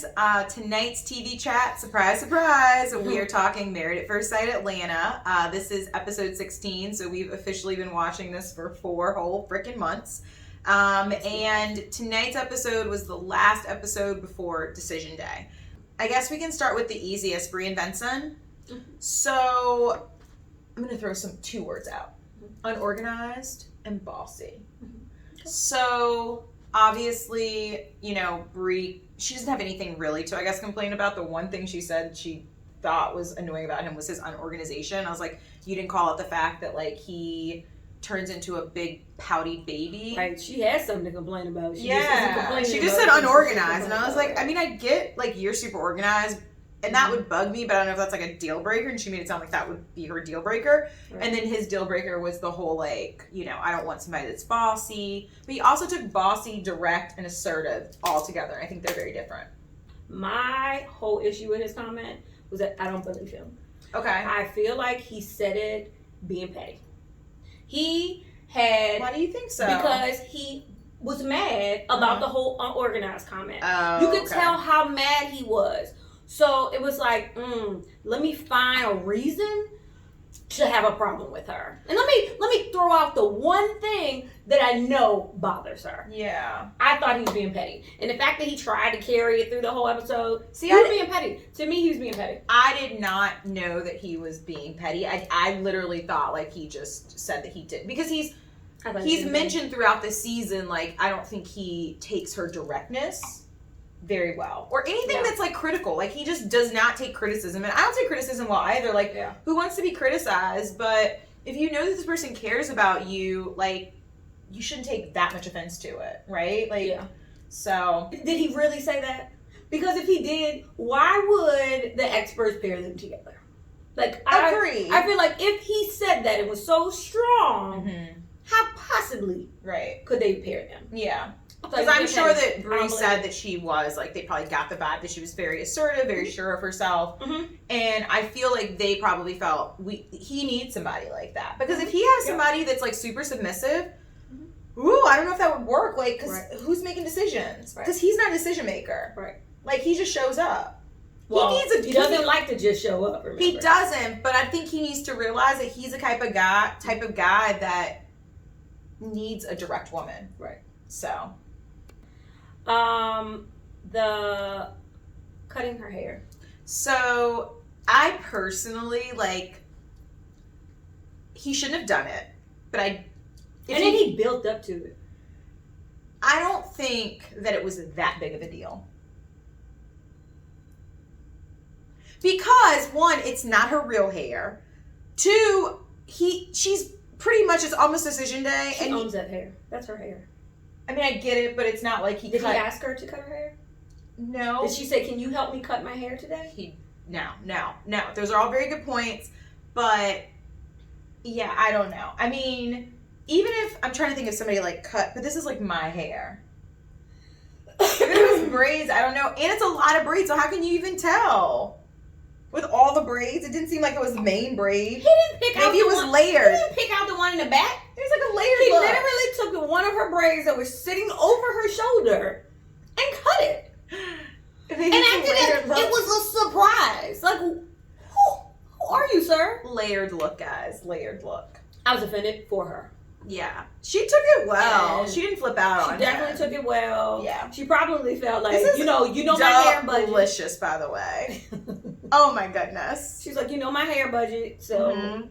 guys. Tonight's TV chat, surprise, surprise, we are talking Married at First Sight Atlanta. This is episode 16, so we've officially been watching this for 4 whole freaking months. And tonight's episode was the last episode before Decision Day. I guess we can start with the easiest, Brie and Benson. So I'm going to throw 2 words out. Unorganized and bossy. So obviously, you know, Brie, she doesn't have anything really to, I guess, complain about. The one thing she said she thought was annoying about him was his unorganization. I was like, you didn't call out the fact that, like, he turns into a big pouty baby. Right, she has something to complain about. She just said unorganized, and I was like, I mean, I get, like, you're super organized, and that would bug me, but I don't know if that's, like, a deal breaker, and she made it sound like that would be her deal breaker. Right. And then his deal breaker was the whole, like, you know, I don't want somebody that's bossy. But he also took bossy, direct, and assertive all together. I think they're very different. My whole issue with his comment was that I don't believe him. Okay. I feel like he said it being petty. He had... Why do you think so? Because he was mad about the whole unorganized comment. Oh, you could tell how mad he was. So it was like, let me find a reason to have a problem with her. And let me throw out the one thing that I know bothers her. Yeah. I thought he was being petty. And the fact that he tried to carry it through the whole episode, he was being petty. To me, he was being petty. I did not know that he was being petty. I literally thought, like, he just said that he did. Because he's mentioned throughout the season, like, I don't think he takes her directness very well, or anything that's, like, critical. Like, he just does not take criticism, and I don't take criticism well either. Like, who wants to be criticized? But if you know that this person cares about you, like, you shouldn't take that much offense to it, right? Like, so did he really say that? Because if he did, why would the experts pair them together? Like, agree. I feel like if he said that it was so strong, how possibly could they pair them? Yeah. Because I'm sure that Brie said that she was, like, they probably got the vibe that she was very assertive, very sure of herself. And I feel like they probably felt he needs somebody like that. Because if he has somebody that's, like, super submissive, I don't know if that would work. Like, because who's making decisions? Because he's not a decision maker. Right. Like, he just shows up. Well, he doesn't like to just show up, remember? He doesn't, but I think he needs to realize that he's the type of guy that needs a direct woman. Right. So... the cutting her hair. So, I personally, like, he shouldn't have done it, but and then he built up to it. I don't think that it was that big of a deal. Because, 1, it's not her real hair. 2, she's pretty much, it's almost Decision Day. She owns that hair. That's her hair. I mean, I get it, but it's not like Did he ask her to cut her hair? No. Did she say, can you help me cut my hair today? No. Those are all very good points. But, yeah, I don't know. I mean, even if, I'm trying to think of somebody, like, cut, but this is, like, my hair. If it was braids, I don't know. And it's a lot of braids, so how can you even tell? With all the braids, it didn't seem like it was the main braid. He didn't pick out Maybe it was layered. He didn't pick out the one in the back. It was like a layered He look. literally took one of her braids that was sitting over her shoulder and cut it. And after that, it was a surprise. Like, who are you, sir? Layered look, guys. Layered look. I was offended for her. Yeah. She took it well. She didn't flip out on it. She definitely took it well. Yeah. She probably felt like, you know my hair budget. Delicious, by the way. Oh my goodness. She's like, my hair budget, so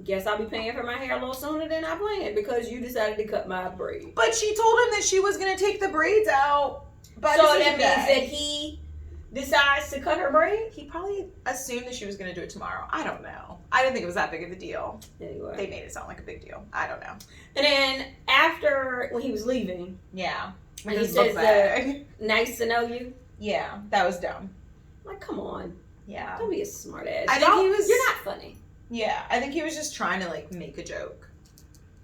guess I'll be paying for my hair a little sooner than I planned because you decided to cut my braids. But she told him that she was going to take the braids out by So that means that he decides to cut her braids? He probably assumed that she was going to do it tomorrow. I don't know. I didn't think it was that big of a deal. Anyway. They made it sound like a big deal. I don't know. And then after, when he was leaving. Yeah. And he says, nice to know you. Yeah. That was dumb. Like, come on. Yeah. Don't be a smart ass. I think he was... You're not funny. Yeah. I think he was just trying to, like, make a joke.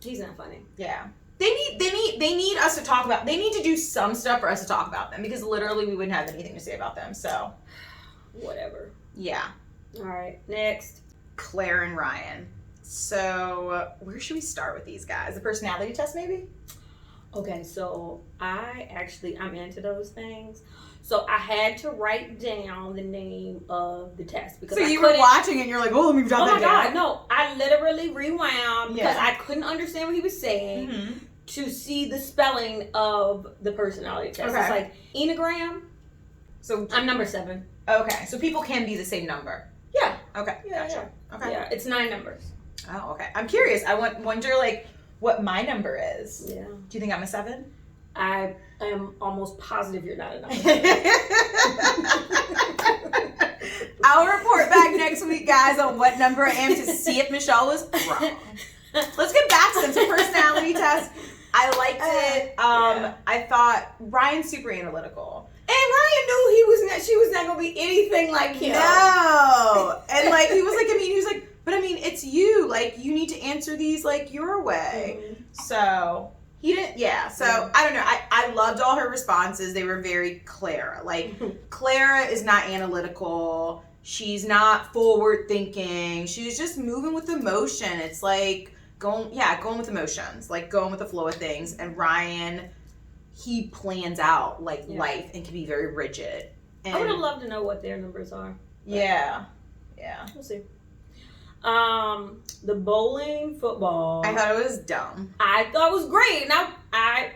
He's not funny. Yeah. They need us to talk about... They need to do some stuff for us to talk about them because literally we wouldn't have anything to say about them, so... Whatever. Yeah. All right. Next. Clair and Ryan. So, where should we start with these guys? The personality test, maybe? Okay, so I'm into those things. So I had to write down the name of the test because so you were watching it and you're like, oh, let me jot that down. Oh my God, no. I literally rewound because I couldn't understand what he was saying to see the spelling of the personality test. It's like Enneagram. So I'm number 7. Okay, so people can be the same number. Yeah. Okay, yeah, gotcha. Yeah. Okay. Yeah, it's 9 numbers. Oh, okay. I'm curious. I wonder, like, what my number is. Yeah. Do you think I'm a 7? I am almost positive you're not a number. I'll report back next week, guys, on what number I am to see if Michelle was wrong. Let's get back to them. So personality test. I liked it. I thought Ryan's super analytical. And Ryan knew she was not gonna be anything like him. No. And like he was like, but I mean, it's you. Like you need to answer these like your way. Mm-hmm. So he didn't. Yeah. So I don't know. I loved all her responses. They were very Clara. Like Clara is not analytical. She's not forward thinking. She's just moving with emotion. It's like going with emotions, like going with the flow of things. And Ryan, he plans out like life and can be very rigid. And I would have loved to know what their numbers are. Yeah. We'll see. The bowling football. I thought it was dumb. I thought it was great. Now,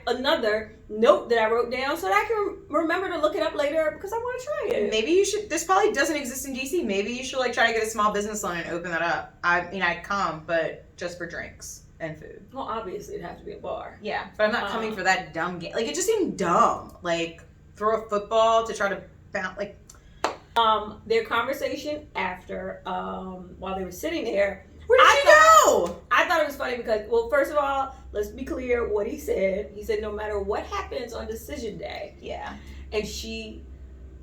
another note that I wrote down so that I can remember to look it up later because I want to try it. Maybe you should. This probably doesn't exist in DC. Maybe you should like try to get a small business loan and open that up. I mean, I'd come, but just for drinks and food. Well, obviously it'd have to be a bar. Yeah, but I'm not coming for that dumb game. Like it just seemed dumb. Like throw a football to try to bounce. Like their conversation after while they were sitting there. Where did she go? I thought it was funny because, well, first of all, let's be clear what he said. He said no matter what happens on decision day. Yeah. And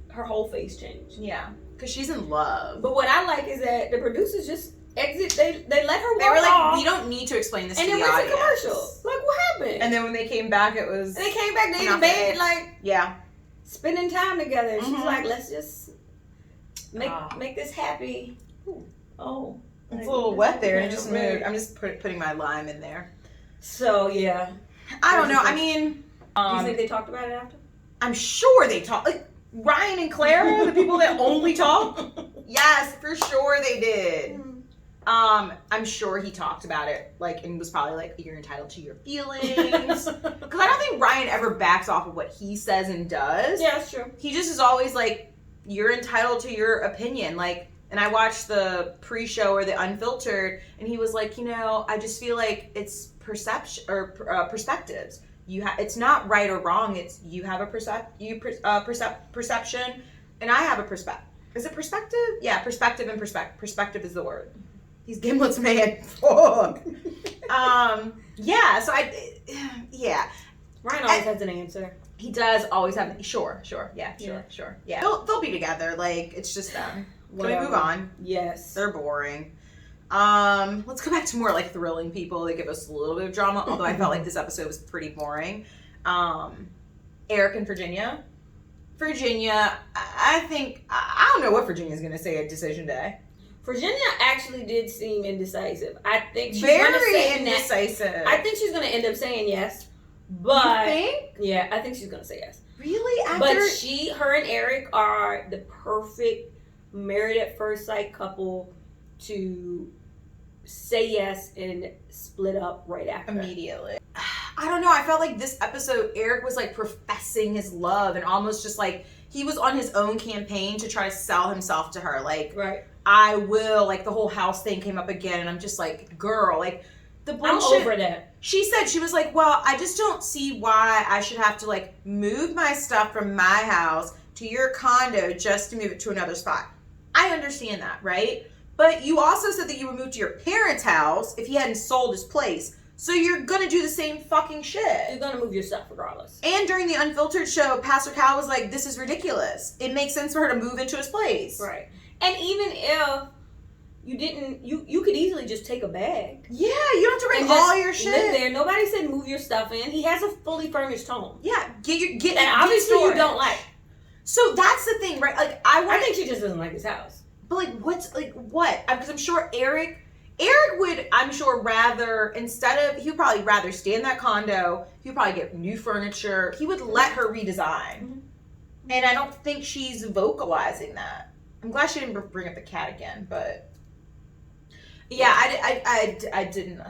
her whole face changed. Yeah. Because she's in love. But what I like is that the producers just exit. They let her walk. They were like, off, we don't need to explain this to the audience. And then went to commercial. Like, what happened? And then when they came back, it was... And they came back, they in bed, like... Yeah. Spending time together. And she's like, let's just make this happy. Ooh. Oh. It's a little wet there and it just moved. I'm just putting my lime in there. So, yeah. I don't know. I mean... do you think they talked about it after? I'm sure they talked. Like, Ryan and Clara, the people that only talk? Yes, for sure they did. I'm sure he talked about it, like, and was probably like, you're entitled to your feelings. Because I don't think Ryan ever backs off of what he says and does. Yeah, that's true. He just is always like, you're entitled to your opinion. Like, and I watched the pre-show or the unfiltered, and he was like, I just feel like it's perception or perspectives. It's not right or wrong. It's you have a perception, and I have a perspective. Is it perspective? Yeah, perspective and perspective. Perspective is the word. He's Gimlet's man. Fuck. Yeah. So yeah. Ryan always has an answer. He does always have. Sure. Yeah. Sure. Yeah. They'll be together. Like it's just them. Can we move on? Yes. They're boring. Let's go back to more like thrilling people that give us a little bit of drama. Although I felt like this episode was pretty boring. Eric and Virginia. I think I don't know what Virginia's gonna say at decision day. Virginia actually did seem indecisive. I think she's very indecisive. I think she's gonna end up saying yes. But you think? Yeah, I think she's gonna say yes. Really? But her and Eric are the perfect married at first sight couple to say yes and split up right after. Immediately. I don't know. I felt like this episode, Eric was like professing his love and almost just like he was on his own campaign to try to sell himself to her. Like, right. I will. Like the whole house thing came up again, and I'm just like, girl, like the bullshit. I'm over that. She was like, well, I just don't see why I should have to like move my stuff from my house to your condo just to move it to another spot. I understand that, right? But you also said that you would move to your parents' house if he hadn't sold his place. So you're gonna do the same fucking shit. You're gonna move your stuff regardless. And during the unfiltered show, Pastor Cal was like, this is ridiculous. It makes sense for her to move into his place. Right. And even if you didn't, you could easily just take a bag. Yeah, you don't have to bring all your shit. Live there. Nobody said move your stuff in. He has a fully furnished home. Yeah, get and obviously you don't like. So that's the thing, right? Like I think she just doesn't like his house. But like, what? Because I'm sure Eric Eric would, I'm sure, he'd probably rather stay in that condo. He'd probably get new furniture. He would let her redesign. Mm-hmm. And I don't think she's vocalizing that. I'm glad she didn't bring up the cat again, but yeah, I didn't.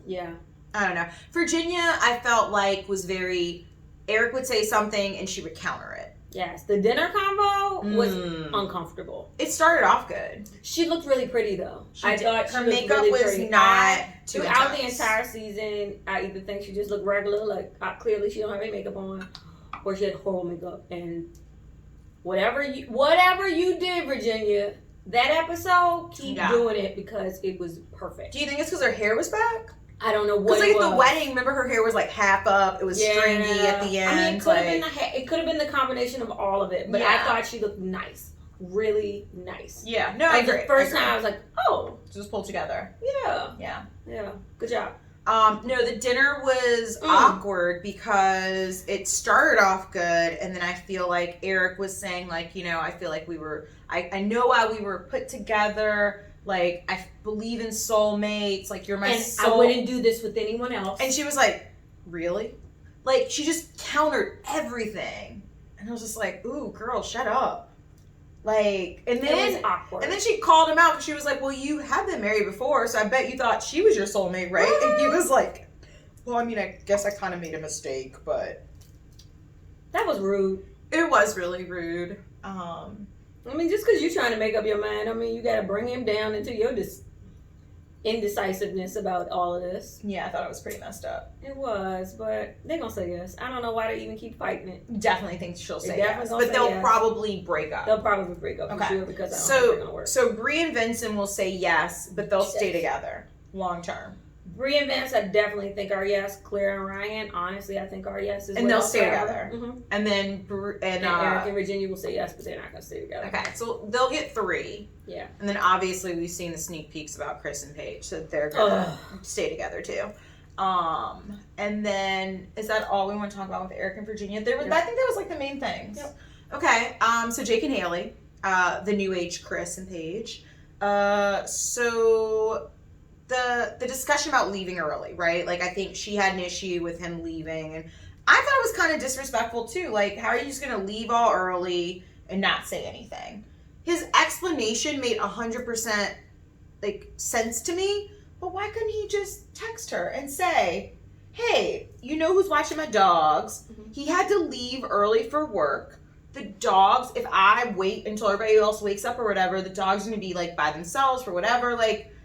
Yeah. I don't know. Virginia, I felt like was very, Eric would say something and she would counter it. Yes, the dinner combo was uncomfortable. It started off good. She looked really pretty though. I thought her she makeup really was pretty. not too throughout intense. the entire season. I either think she just looked regular, like clearly she don't have any makeup on, or she had horrible makeup. And whatever you did, Virginia, that episode, keep doing it because it was perfect. Do you think it's because her hair was back? I don't know what Because it was. at the wedding, remember her hair was like half up. It was stringy at the end. I mean, it could have been the combination of all of it, but I thought she looked nice, really nice. Yeah, no, like I agree. The first time I was like, oh, just pulled together. Yeah. Good job. No, the dinner was awkward because it started off good, and then I feel like Eric was saying, like, you know, I feel like I know why we were put together. Like, I believe in soulmates. Like, you're my soul. I wouldn't do this with anyone else. And she was like, really? Like, she just countered everything. And I was just like, ooh, girl, shut up. Like, and then it was awkward. And then she called him out because she was like, well, you have been married before, so I bet you thought she was your soulmate, right? And he was like, well, I mean, I guess I kind of made a mistake, but... That was rude. It was really rude. I mean, just because you're trying to make up your mind, I mean, you got to bring him down into your indecisiveness about all of this. Yeah, I thought it was pretty messed up. It was, but they're going to say yes. I don't know why they even keep fighting it. Definitely think she'll say yes. But they'll probably break up. They'll probably break up for sure because I don't think they're going to work. So Bree and Vincent will say yes, but they'll stay together long term. Bree and Vince, I definitely think are yes. Claire and Ryan, honestly, I think are yes as well. And they'll stay together. Mm-hmm. And then Eric and Virginia will say yes, but they're not going to stay together. Okay, so they'll get 3. Yeah. And then obviously we've seen the sneak peeks about Chris and Paige, so they're going to stay together too. And then, is that all we want to talk about with Eric and Virginia? I think that was like the main things. Yep. Okay, so Jake and Haley, the new age Chris and Paige. So the discussion about leaving early, right? Like, I think she had an issue with him leaving, and I thought it was kind of disrespectful too. Like, how are you just gonna leave all early and not say anything? His explanation made 100% like sense to me, but why couldn't he just text her and say, hey, you know who's watching my dogs? Mm-hmm. He had to leave early for work. The dogs, if I wait until everybody else wakes up or whatever, the dogs are gonna be like by themselves for whatever. Like,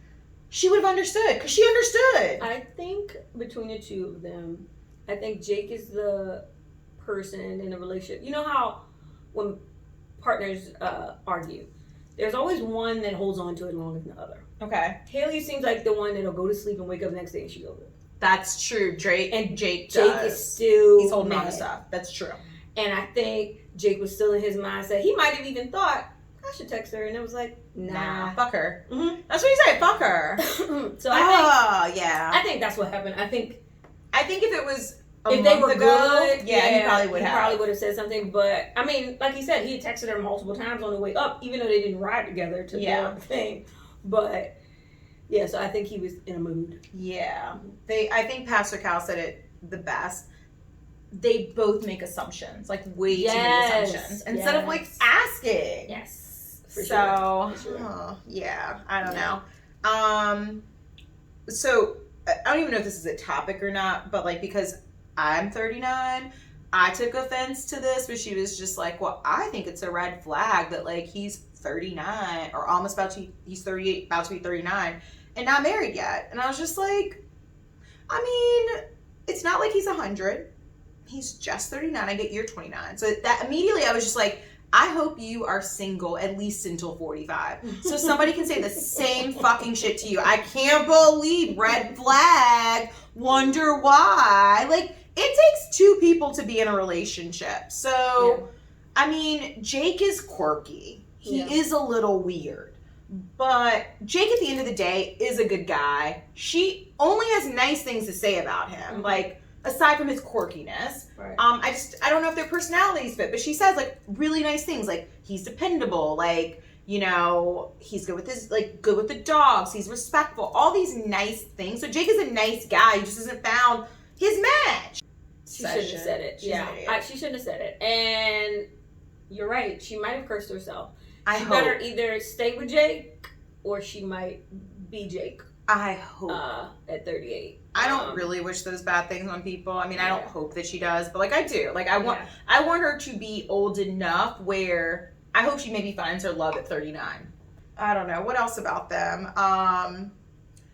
she would have understood, because she understood. I think between the two of them, I think Jake is the person in a relationship. You know how when partners argue, there's always one that holds on to it longer than the other. Okay. Haley seems like the one that'll go to sleep and wake up the next day and she's over it. That's true. Jake is does. still He's holding on to stuff. That's true. And I think Jake was still in his mindset. He might have even thought, I should text her, and it was like, nah, fuck her. Mm-hmm. That's what you say, fuck her. So I think that's what happened. I think if it was if they were good, he probably would have. He probably would have said something. But I mean, like he said, he had texted her multiple times on the way up, even though they didn't ride together to the thing. But yeah, so I think he was in a mood. Yeah, I think Pastor Cal said it the best. They both make assumptions, like way too many assumptions, instead of like asking. Yes. I don't know. So I don't even know if this is a topic or not, but like, because I'm 39, I took offense to this, but she was just like, well, I think it's a red flag that like he's 39 or almost he's 38, about to be 39 and not married yet. And I was just like, I mean, it's not like he's 100. He's just 39. I get you're 29. So that immediately I was just like, I hope you are single at least until 45. So somebody can say the same fucking shit to you. I can't believe red flag. Wonder why. Like, it takes 2 people to be in a relationship. So, I mean, Jake is quirky. He is a little weird. But Jake, at the end of the day, is a good guy. She only has nice things to say about him. Mm-hmm. Like, aside from his quirkiness. Right. I don't know if their personalities fit, but she says like really nice things, like he's dependable, like You know, he's good with good with the dogs. He's respectful. All these nice things. So Jake is a nice guy. He just hasn't found his match. She shouldn't have said it. She shouldn't have said it. And you're right. She might have cursed herself. She better either stay with Jake or she might be Jake. I hope. At 38. I don't really wish those bad things on people. I mean, I don't hope that she does, but I do. I want her to be old enough where I hope she maybe finds her love at 39. I don't know. What else about them?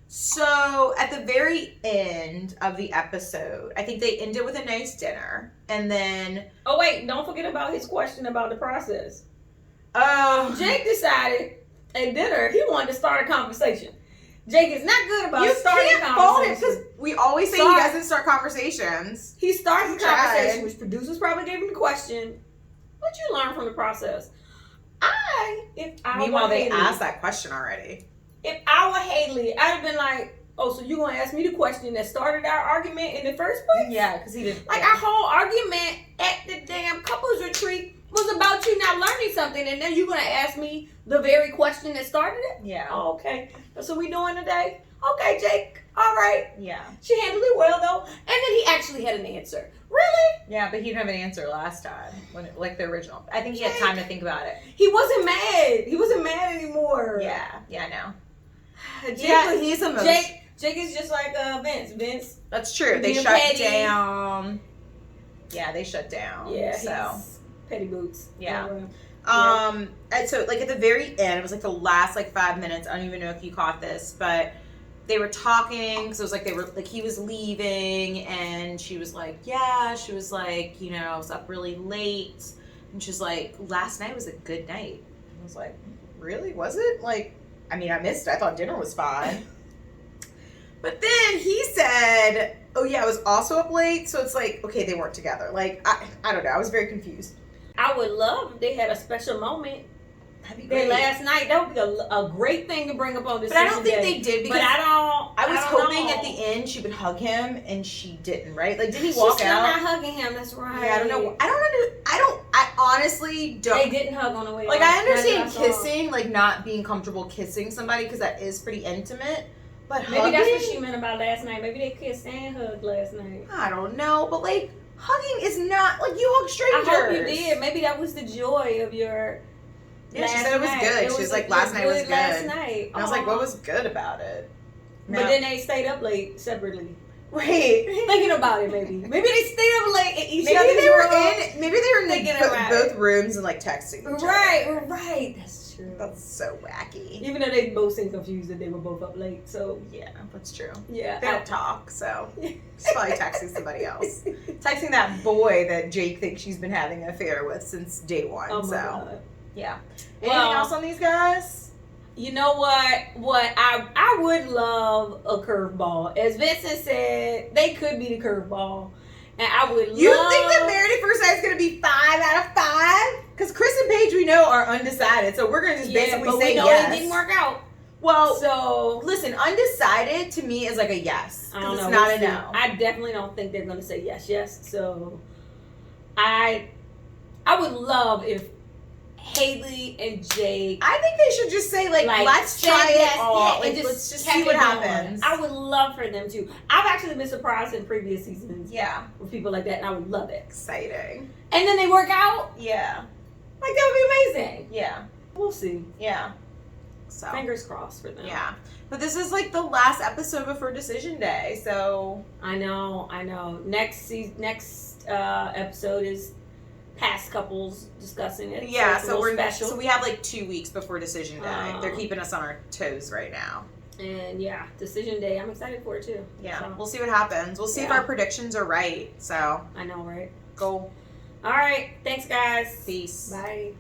So at the very end of the episode, I think they ended with a nice dinner. And then... Oh, wait. Don't forget about his question about the process. Jake decided at dinner he wanted to start a conversation. Jake is not good about starting conversations. Because we always say he doesn't start conversations. He starts the conversation, which producers probably gave him the question. What'd you learn from the process? Meanwhile, they asked that question already. If I were Haley, I'd have been like, oh, so you're going to ask me the question that started our argument in the first place? Yeah, because he didn't. Our whole argument at the damn couples retreat was about you not learning something, and then you're going to ask me the very question that started it? Yeah. Oh, okay. That's what we doing today? Okay, Jake. All right. Yeah. She handled it well, though. And then he actually had an answer. Really? Yeah, but he didn't have an answer last time, the original. I think he had time to think about it. He wasn't mad. He wasn't mad anymore. Yeah, I know. He's emotional. Jake is just like Vince. That's true. They shut down. Yeah, they shut down. Yeah, so petty boots. Yeah. And so at the very end, it was the last 5 minutes. I don't even know if you caught this, but they were talking because it was he was leaving, and she was I was up really late, and she's like, last night was a good night. I was like, really? Was it? I mean, I missed it. I thought dinner was fine. But then he said, oh yeah, I was also up late. So it's okay, they weren't together. I don't know. I was very confused. I would love if they had a special moment. That'd be great. Last night, that would be a great thing to bring up on this. But I don't think they did, because I was hoping at the end she would hug him, and she didn't. Right? Didn't he walk out? She's still not hugging him. That's right. Yeah, I don't know. I honestly don't. They didn't hug on the way. I understand kissing, not being comfortable kissing somebody, because that is pretty intimate. But maybe hugging, that's what she meant about last night. Maybe they kissed and hugged last night. I don't know, but hugging is not you hug strangers. I hope you did. Maybe that was the joy of your. Yeah, she said it was good. She was last night was good. Last night. I was what was good about it? No. But then they stayed up late separately. Right. Thinking about it, maybe. Maybe they stayed up late in each other's room. Maybe they were in both rooms and texting each other. Right. That's true. That's so wacky. Even though they both seemed confused that they were both up late, so. Yeah, that's true. Yeah. They don't talk, so she's probably texting somebody else. Texting that boy that Jake thinks she's been having an affair with since day one. Oh my God. Yeah. Anything else on these guys? You know what? I would love a curveball. As Vincent said, they could be the curveball. And I would You think that Married at First Sight is going to be 5 out of 5? Because Chris and Paige, we know, are undecided. So we're going to just basically say yes. It didn't work out. Well, so listen, undecided to me is a yes. I don't know. It's not a no. I definitely don't think they're going to say yes. So I would love if Haley and Jake. I think they should just say let's try it all. And let's just see what happens. I would love for them to. I've actually been surprised in previous seasons. Yeah, with people like that, and I would love it. Exciting. And then they work out. Yeah, that would be amazing. Yeah, we'll see. Yeah. So fingers crossed for them. Yeah, but this is the last episode before Decision Day, so I know. Next episode is past couples discussing it. Yeah, so we're special. So we have 2 weeks before Decision Day. They're keeping us on our toes right now. And yeah, Decision Day. I'm excited for it too. Yeah, so we'll see what happens. We'll see if our predictions are right. So I know, right? Go. All right. Thanks, guys. Peace. Bye.